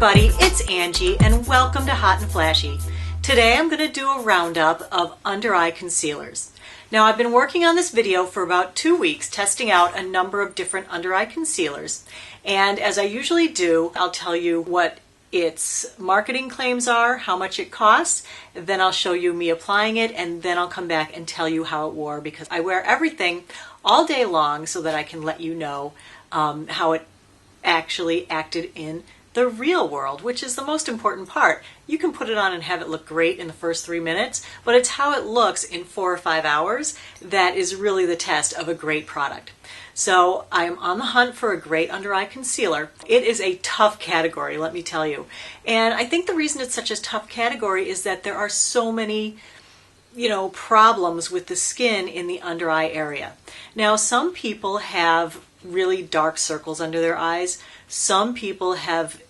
everybody, it's Angie and welcome to Hot and Flashy. Today I'm going to do a roundup of under eye concealers. Now I've been working on this video for about 2 weeks testing out a number of different under eye concealers, and as I usually do, I'll tell you what its marketing claims are, how much it costs, then I'll show you me applying it, and then I'll come back and tell you how it wore, because I wear everything all day long so that I can let you know how it actually acted in the real world, which is the most important part. You can put it on and have it look great in the first 3 minutes, but it's how it looks in 4 or 5 hours that is really the test of a great product. So I'm on the hunt for a great under eye concealer. It is a tough category, let me tell you. And I think the reason it's such a tough category is that there are so many problems with the skin in the under eye area. Now, some people have really dark circles under their eyes. Some people have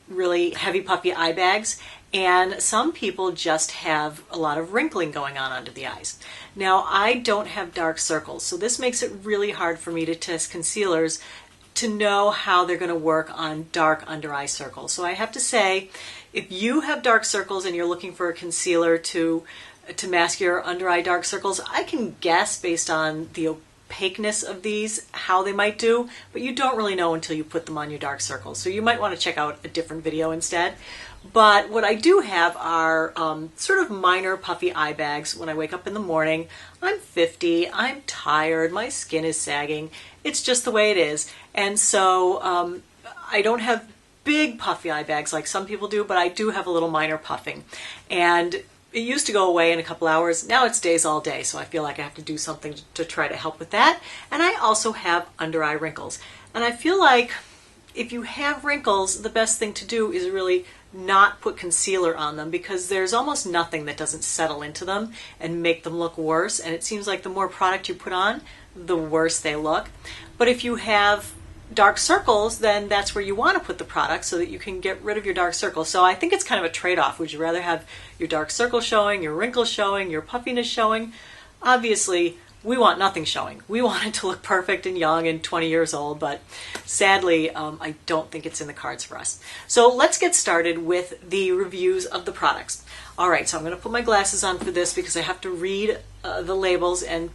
really heavy puffy eye bags, and some people just have a lot of wrinkling going on under the eyes. Now, I don't have dark circles, so this makes it really hard for me to test concealers to know how they're going to work on dark under eye circles. So I have to say, if you have dark circles and you're looking for a concealer to mask your under eye dark circles, I can guess based on the opaqueness of these how they might do, but you don't really know until you put them on your dark circles. So you might want to check out a different video instead. But what I do have are sort of minor puffy eye bags when I wake up in the morning. I'm 50, I'm tired, my skin is sagging. It's just the way it is. And so I don't have big puffy eye bags like some people do, but I do have a little minor puffing. And it used to go away in a couple hours. Now it stays all day, so I feel like I have to do something to try to help with that. And I also have under eye wrinkles. And I feel like if you have wrinkles, the best thing to do is really not put concealer on them, because there's almost nothing that doesn't settle into them and make them look worse. And it seems like the more product you put on, the worse they look. But if you have dark circles, then that's where you want to put the product so that you can get rid of your dark circles. So I think it's kind of a trade-off. Would you rather have your dark circles showing, your wrinkles showing, your puffiness showing? Obviously, we want nothing showing. We want it to look perfect and young and 20 years old, but sadly, I don't think it's in the cards for us. So let's get started with the reviews of the products. All right, so I'm going to put my glasses on for this because I have to read the labels and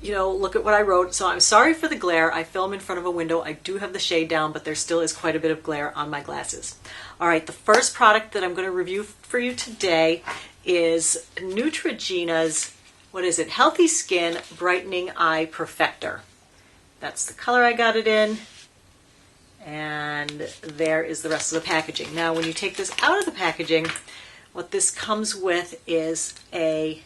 look at what I wrote. So I'm sorry for the glare. I film in front of a window. I do have the shade down, but there still is quite a bit of glare on my glasses. All right, the first product that I'm going to review for you today is Neutrogena's, Healthy Skin Brightening Eye Perfector. That's the color I got it in. And there is the rest of the packaging. Now, when you take this out of the packaging, what this comes with is a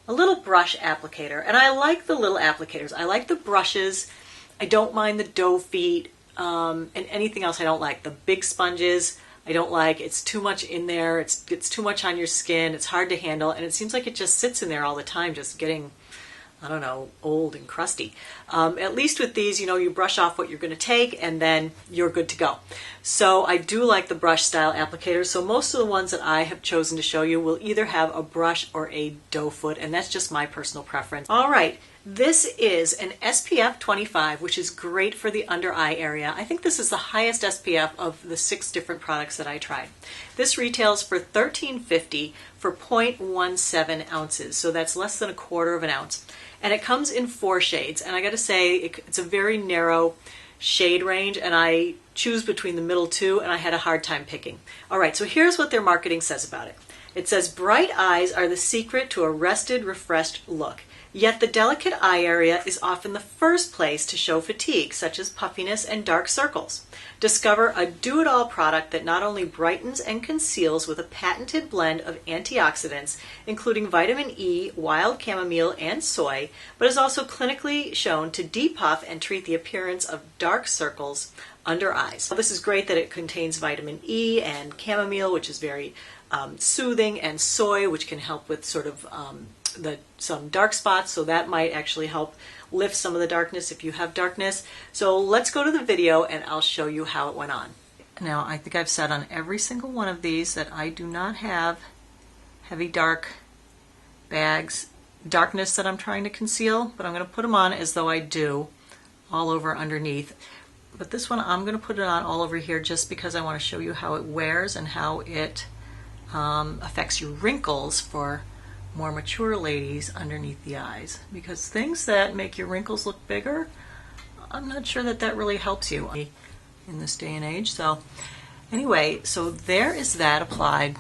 little brush applicator. And I like the little applicators. I like the brushes. I don't mind the doe feet and anything else I don't like. The big sponges I don't like. It's too much in there. It's too much on your skin. It's hard to handle. And it seems like it just sits in there all the time, just getting, I don't know, old and crusty. At least with these, you brush off what you're going to take and then you're good to go. So I do like the brush style applicators. So most of the ones that I have chosen to show you will either have a brush or a doe foot, and that's just my personal preference. All right, this is an SPF 25, which is great for the under eye area. I think this is the highest SPF of the 6 different products that I tried. This retails for $13.50 for 0.17 ounces, so that's less than a quarter of an ounce. And it comes in 4 shades, and I gotta say, it's a very narrow shade range, and I choose between the middle 2, and I had a hard time picking. All right, so here's what their marketing says about it. It says, bright eyes are the secret to a rested, refreshed look. Yet the delicate eye area is often the first place to show fatigue, such as puffiness and dark circles. Discover a do-it-all product that not only brightens and conceals with a patented blend of antioxidants, including vitamin E, wild chamomile, and soy, but is also clinically shown to depuff and treat the appearance of dark circles under eyes. Well, this is great that it contains vitamin E and chamomile, which is very soothing, and soy, which can help with sort of some dark spots, so that might actually help lift some of the darkness if you have darkness. So let's go to the video and I'll show you how it went on. Now, I think I've said on every single one of these that I do not have heavy dark bags, darkness that I'm trying to conceal, but I'm going to put them on as though I do all over underneath. But this one I'm going to put it on all over here just because I want to show you how it wears and how it affects your wrinkles for more mature ladies underneath the eyes. Because things that make your wrinkles look bigger, I'm not sure that that really helps you in this day and age. So anyway, so there is that applied.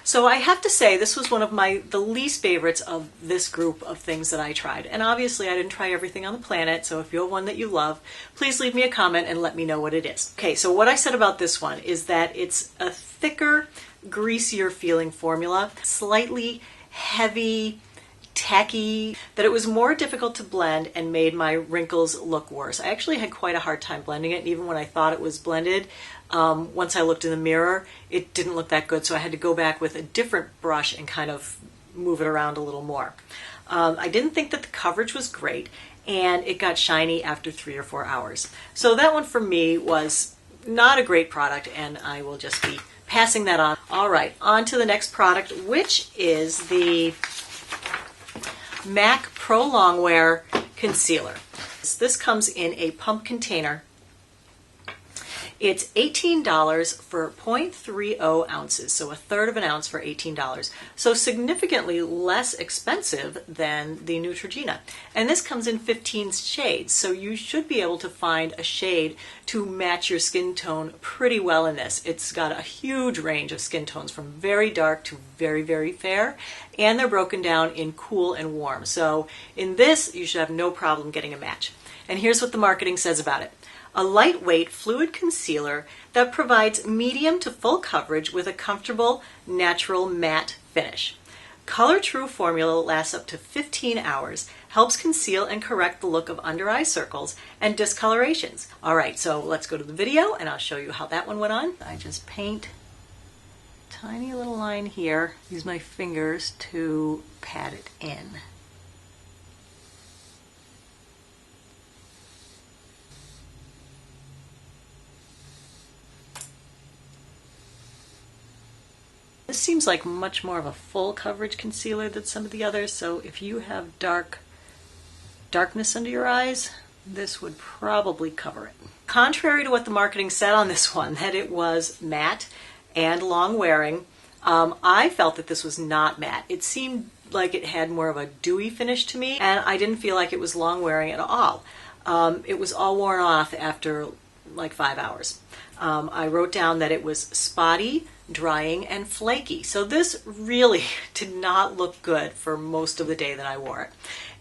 So I have to say this was one of the least favorites of this group of things that I tried. And obviously I didn't try everything on the planet, so if you have one that you love, please leave me a comment and let me know what it is. Okay, so what I said about this one is that it's a thicker, greasier feeling formula, slightly heavy, tacky, that it was more difficult to blend and made my wrinkles look worse. I actually had quite a hard time blending it, and even when I thought it was blended, once I looked in the mirror, it didn't look that good, so I had to go back with a different brush and kind of move it around a little more. I didn't think that the coverage was great, and it got shiny after 3 or 4 hours. So that one for me was not a great product, and I will just be passing that on. All right, on to the next product, which is the MAC Pro Longwear Concealer. This comes in a pump container. It's $18 for 0.30 ounces, so a third of an ounce for $18. So significantly less expensive than the Neutrogena. And this comes in 15 shades, so you should be able to find a shade to match your skin tone pretty well in this. It's got a huge range of skin tones from very dark to very, very fair, and they're broken down in cool and warm. So in this, you should have no problem getting a match. And here's what the marketing says about it. A lightweight fluid concealer that provides medium to full coverage with a comfortable, natural matte finish. Color True formula lasts up to 15 hours, helps conceal and correct the look of under eye circles and discolorations. All right, so let's go to the video and I'll show you how that one went on. I just paint a tiny little line here, use my fingers to pat it in. This seems like much more of a full coverage concealer than some of the others, so if you have darkness under your eyes, this would probably cover it. Contrary to what the marketing said on this one, that it was matte and long wearing, I felt that this was not matte. It seemed like it had more of a dewy finish to me, and I didn't feel like it was long wearing at all. It was all worn off after like 5 hours. I wrote down that it was spotty, drying, and flaky. So this really did not look good for most of the day that I wore it.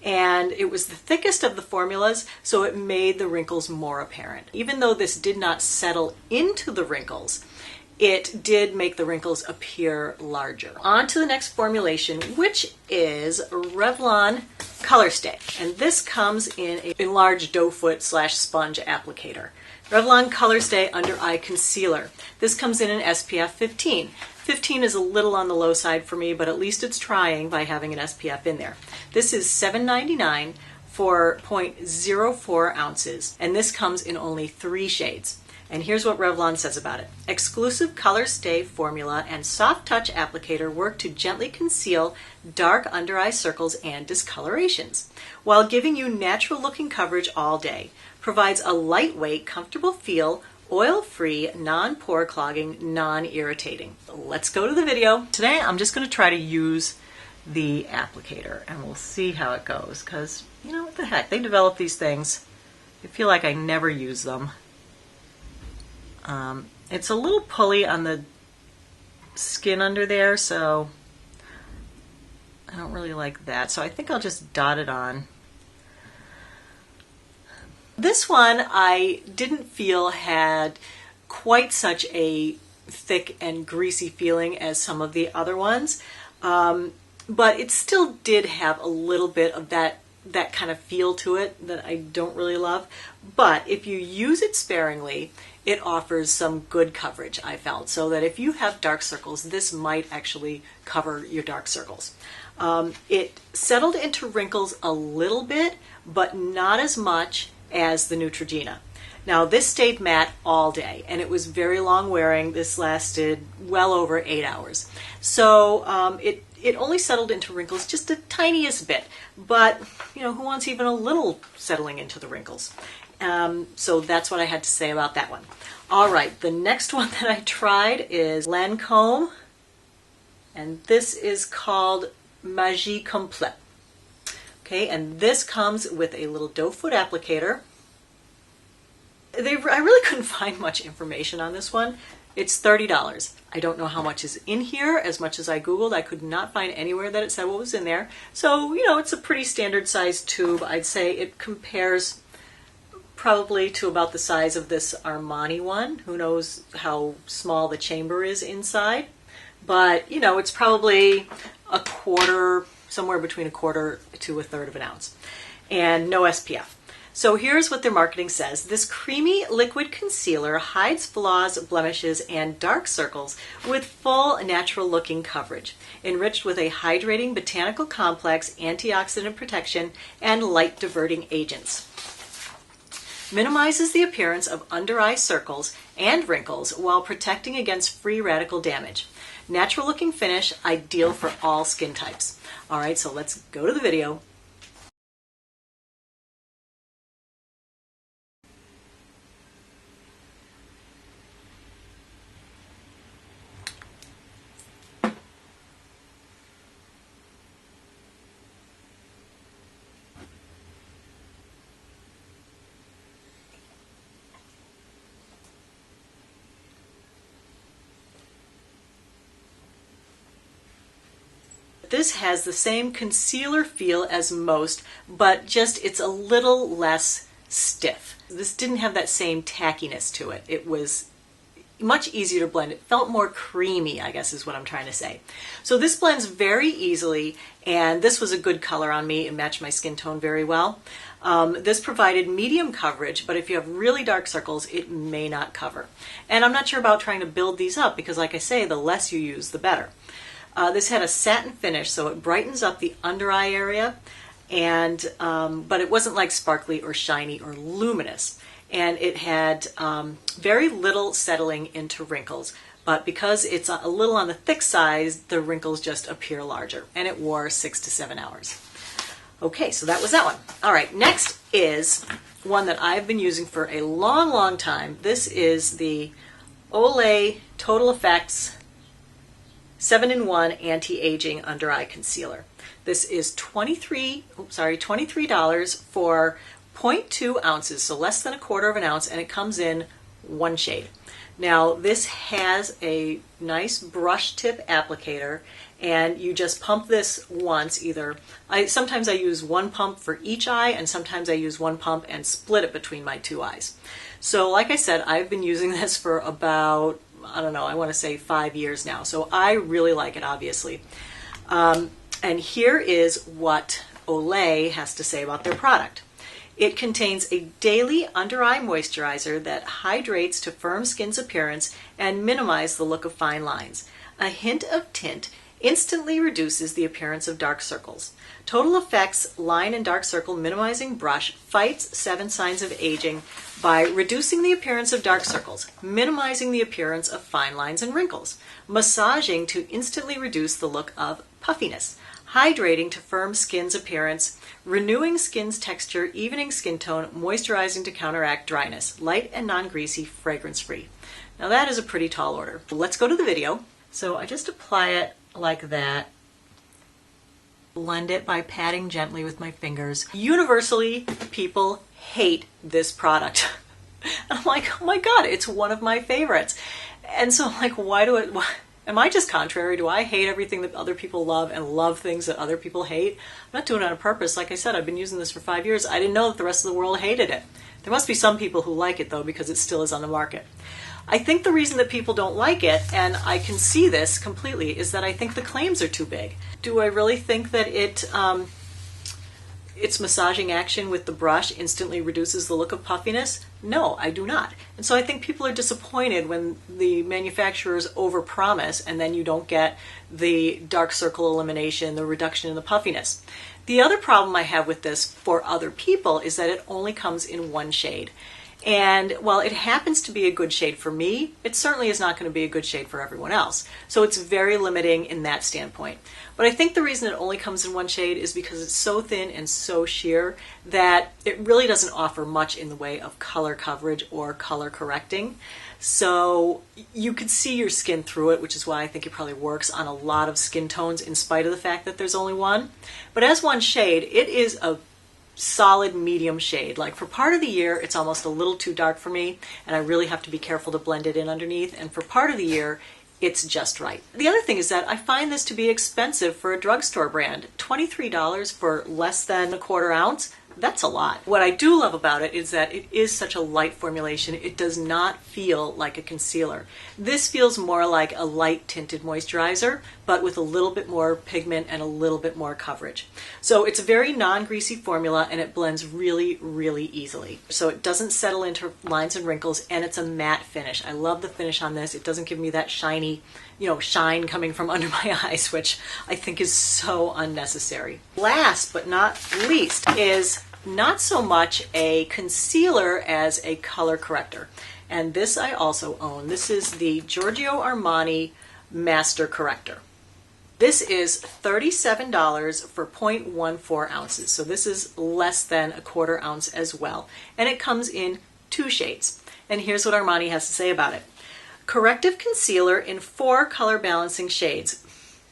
And it was the thickest of the formulas, so it made the wrinkles more apparent. Even though this did not settle into the wrinkles, it did make the wrinkles appear larger. On to the next formulation, which is Revlon Colorstay. And this comes in a enlarged doe foot / sponge applicator. Revlon Colorstay Under Eye Concealer. This comes in an SPF 15. 15 is a little on the low side for me, but at least it's trying by having an SPF in there. This is $7.99 for 0.04 ounces, and this comes in only 3 shades. And here's what Revlon says about it. Exclusive Colorstay formula and soft touch applicator work to gently conceal dark under eye circles and discolorations, while giving you natural looking coverage all day. Provides a lightweight, comfortable feel, oil-free, non-pore clogging, non-irritating. Let's go to the video. Today I'm just going to try to use the applicator and we'll see how it goes, because you know what the heck, they develop these things. I feel like I never use them. It's a little pulley on the skin under there, so I don't really like that. So I think I'll just dot it on. This one I didn't feel had quite such a thick and greasy feeling as some of the other ones, but it still did have a little bit of that kind of feel to it that I don't really love. But if you use it sparingly, it offers some good coverage, I felt, so that if you have dark circles, this might actually cover your dark circles. It settled into wrinkles a little bit, but not as much as the Neutrogena. Now this stayed matte all day and it was very long wearing. This lasted well over 8 hours. So it only settled into wrinkles just the tiniest bit, but who wants even a little settling into the wrinkles? So that's what I had to say about that one. All right, the next one that I tried is Lancome, and this is called Maquicomplet. Okay, and this comes with a little doe foot applicator. I really couldn't find much information on this one. It's $30. I don't know how much is in here. As much as I Googled, I could not find anywhere that it said what was in there. So, it's a pretty standard sized tube. I'd say it compares probably to about the size of this Armani one. Who knows how small the chamber is inside. But, it's probably a quarter, somewhere between a quarter to a third of an ounce. And no SPF. So here's what their marketing says. This creamy liquid concealer hides flaws, blemishes, and dark circles with full natural looking coverage, enriched with a hydrating botanical complex, antioxidant protection, and light diverting agents. Minimizes the appearance of under eye circles and wrinkles while protecting against free radical damage. Natural looking finish, ideal for all skin types. All right, so let's go to the video. This has the same concealer feel as most, but just it's a little less stiff. This didn't have that same tackiness to it. It was much easier to blend. It felt more creamy, I guess is what I'm trying to say. So this blends very easily, and this was a good color on me. It matched my skin tone very well. This provided medium coverage, but if you have really dark circles, it may not cover. And I'm not sure about trying to build these up because, like I say, the less you use, the better. This had a satin finish, so it brightens up the under eye area, and but it wasn't like sparkly or shiny or luminous. And it had very little settling into wrinkles, but because it's a little on the thick side, the wrinkles just appear larger, and it wore 6 to 7 hours. Okay, so that was that one. All right, next is one that I've been using for a long, long time. This is the Olay Total Effects 7-in-1 Anti-Aging Under Eye Concealer. This is $23 for 0.2 ounces, so less than a quarter of an ounce, and it comes in one shade. Now, this has a nice brush tip applicator, and you just pump this once either. Sometimes I use one pump for each eye, and sometimes I use one pump and split it between my two eyes. So like I said, I've been using this for about, I don't know, I want to say 5 years now. So I really like it, obviously. And here is what Olay has to say about their product. It contains a daily under-eye moisturizer that hydrates to firm skin's appearance and minimize the look of fine lines. A hint of tint instantly reduces the appearance of dark circles. Total Effects Line and Dark Circle Minimizing Brush fights 7 signs of aging by reducing the appearance of dark circles, minimizing the appearance of fine lines and wrinkles, massaging to instantly reduce the look of puffiness, hydrating to firm skin's appearance, renewing skin's texture, evening skin tone, moisturizing to counteract dryness, light and non-greasy, fragrance-free. Now that is a pretty tall order. Let's go to the video. So I just apply it like that. Blend it by patting gently with my fingers. Universally, people hate this product. And I'm like, oh my God, it's one of my favorites. And so I'm like, am I just contrary? Do I hate everything that other people love and love things that other people hate? I'm not doing it on purpose. Like I said, I've been using this for 5 years. I didn't know that the rest of the world hated it. There must be some people who like it, though, because it still is on the market. I think the reason that people don't like it, and I can see this completely, is that I think the claims are too big. Do I really think that its massaging action with the brush instantly reduces the look of puffiness? No, I do not. And so I think people are disappointed when the manufacturers overpromise and then you don't get the dark circle elimination, the reduction in the puffiness. The other problem I have with this for other people is that it only comes in one shade. And while it happens to be a good shade for me, it certainly is not going to be a good shade for everyone else. So it's very limiting in that standpoint. But I think the reason it only comes in one shade is because it's so thin and so sheer that it really doesn't offer much in the way of color coverage or color correcting. So you could see your skin through it, which is why I think it probably works on a lot of skin tones in spite of the fact that there's only one. But as one shade, it is a solid medium shade. Like for part of the year, it's almost a little too dark for me, and I really have to be careful to blend it in underneath. And for part of the year, it's just right. The other thing is that I find this to be expensive for a drugstore brand. $23 for less than a quarter ounce. That's a lot. What I do love about it is that it is such a light formulation. It does not feel like a concealer. This feels more like a light tinted moisturizer, but with a little bit more pigment and a little bit more coverage. So it's a very non-greasy formula, and it blends really, really easily. So it doesn't settle into lines and wrinkles, and it's a matte finish. I love the finish on this. It doesn't give me that shiny, shine coming from under my eyes, which I think is so unnecessary. Last but not least is not so much a concealer as a color corrector. And this I also own. This is the Giorgio Armani Master Corrector. This is $37 for 0.14 ounces. So this is less than a quarter ounce as well. And it comes in 2 shades. And here's what Armani has to say about it. Corrective concealer in 4 color balancing shades.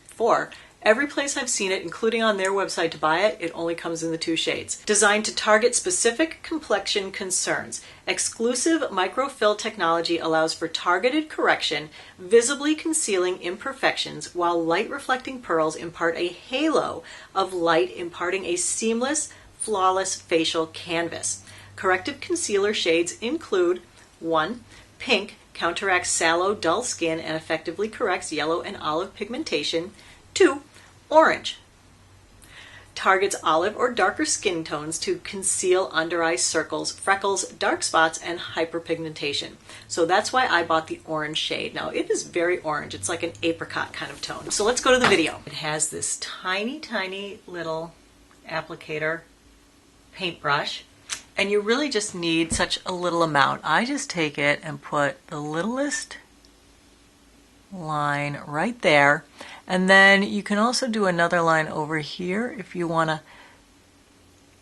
4. Every place I've seen it, including on their website to buy it, it only comes in the 2 shades. Designed to target specific complexion concerns. Exclusive microfill technology allows for targeted correction, visibly concealing imperfections, while light reflecting pearls impart a halo of light, imparting a seamless, flawless facial canvas. Corrective concealer shades include 1. Pink, counteracts sallow, dull skin and effectively corrects yellow and olive pigmentation. 2. Orange, targets olive or darker skin tones to conceal under eye circles, freckles, dark spots, and hyperpigmentation. So that's why I bought the orange shade. Now it is very orange. It's like an apricot kind of tone. So let's go to the video. It has this tiny, tiny little applicator paintbrush, and you really just need such a little amount. I just take it and put the littlest line right there. And then you can also do another line over here if you want to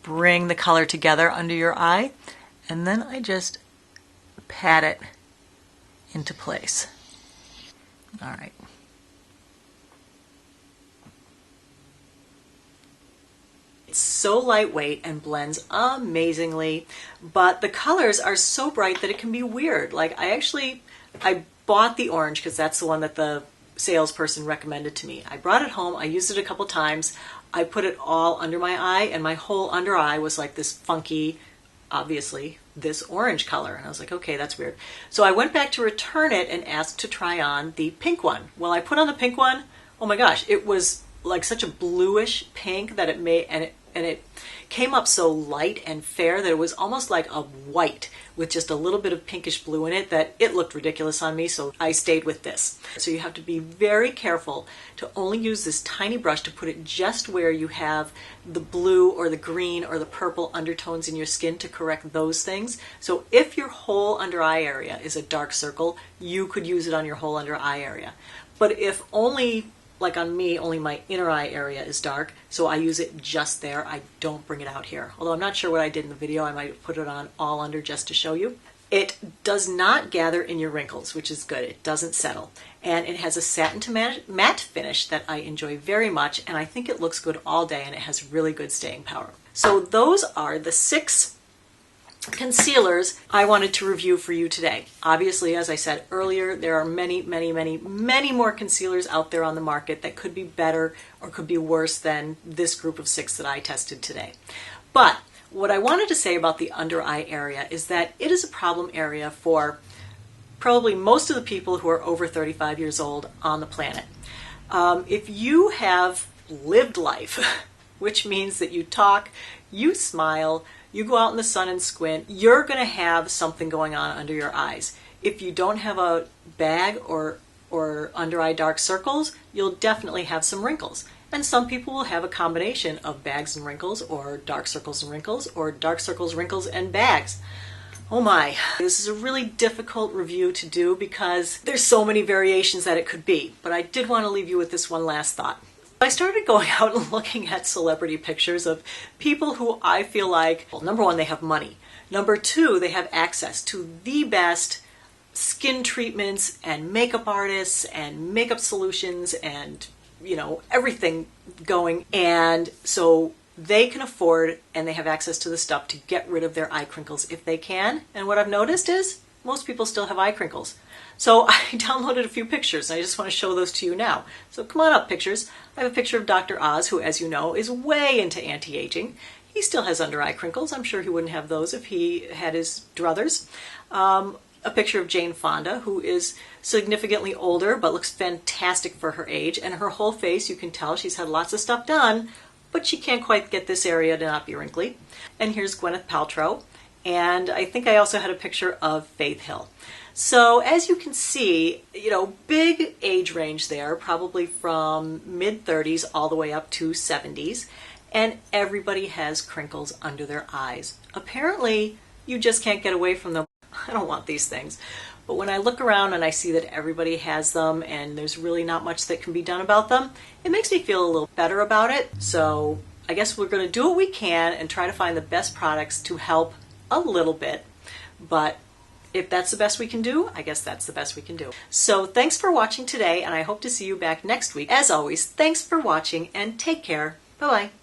bring the color together under your eye. And then I just pat it into place. All right. It's so lightweight and blends amazingly, but the colors are so bright that it can be weird. Like I bought the orange because that's the one that the salesperson recommended to me. I brought it home, I used it a couple times, I put it all under my eye, and my whole under eye was like this funky, obviously, this orange color. And I was like, okay, that's weird. So I went back to return it and asked to try on the pink one. Well, I put on the pink one, oh my gosh, it was like such a bluish pink that it made, and it came up so light and fair that it was almost like a white with just a little bit of pinkish blue in it, that it looked ridiculous on me, so I stayed with this. So you have to be very careful to only use this tiny brush to put it just where you have the blue or the green or the purple undertones in your skin to correct those things. So if your whole under eye area is a dark circle, you could use it on your whole under eye area. But if only, like on me, only my inner eye area is dark, so I use it just there. I don't bring it out here. Although I'm not sure what I did in the video. I might put it on all under just to show you. It does not gather in your wrinkles, which is good. It doesn't settle. And it has a satin to matte finish that I enjoy very much, and I think it looks good all day, and it has really good staying power. So those are the 6 concealers I wanted to review for you today. Obviously, as I said earlier, there are many, many, many, many more concealers out there on the market that could be better or could be worse than this group of 6 that I tested today. But what I wanted to say about the under eye area is that it is a problem area for probably most of the people who are over 35 years old on the planet. If you have lived life, which means that you talk, you smile, you go out in the sun and squint, you're going to have something going on under your eyes. If you don't have a bag or under eye dark circles, you'll definitely have some wrinkles. And some people will have a combination of bags and wrinkles, or dark circles and wrinkles, or dark circles, wrinkles, and bags. Oh my, this is a really difficult review to do because there's so many variations that it could be. But I did want to leave you with this one last thought. I started going out and looking at celebrity pictures of people who I feel like, well, number one, they have money. Number two, they have access to the best skin treatments and makeup artists and makeup solutions and, you know, everything going. And so they can afford and they have access to the stuff to get rid of their eye crinkles if they can. And what I've noticed is most people still have eye crinkles. So I downloaded a few pictures and I just want to show those to you now. So come on up, pictures. I have a picture of Dr. Oz, who, as you know, is way into anti-aging. He still has under eye crinkles. I'm sure he wouldn't have those if he had his druthers. A picture of Jane Fonda, who is significantly older but looks fantastic for her age. And her whole face, you can tell she's had lots of stuff done, but she can't quite get this area to not be wrinkly. And here's Gwyneth Paltrow. And I think I also had a picture of Faith Hill. So as you can see, you know, big age range there, probably from mid-30s all the way up to 70s. And everybody has crinkles under their eyes. Apparently, you just can't get away from them. I don't want these things. But when I look around and I see that everybody has them and there's really not much that can be done about them, it makes me feel a little better about it. So I guess we're going to do what we can and try to find the best products to help a little bit. But if that's the best we can do, I guess that's the best we can do. So thanks for watching today, and I hope to see you back next week. As always, thanks for watching and take care. Bye-bye.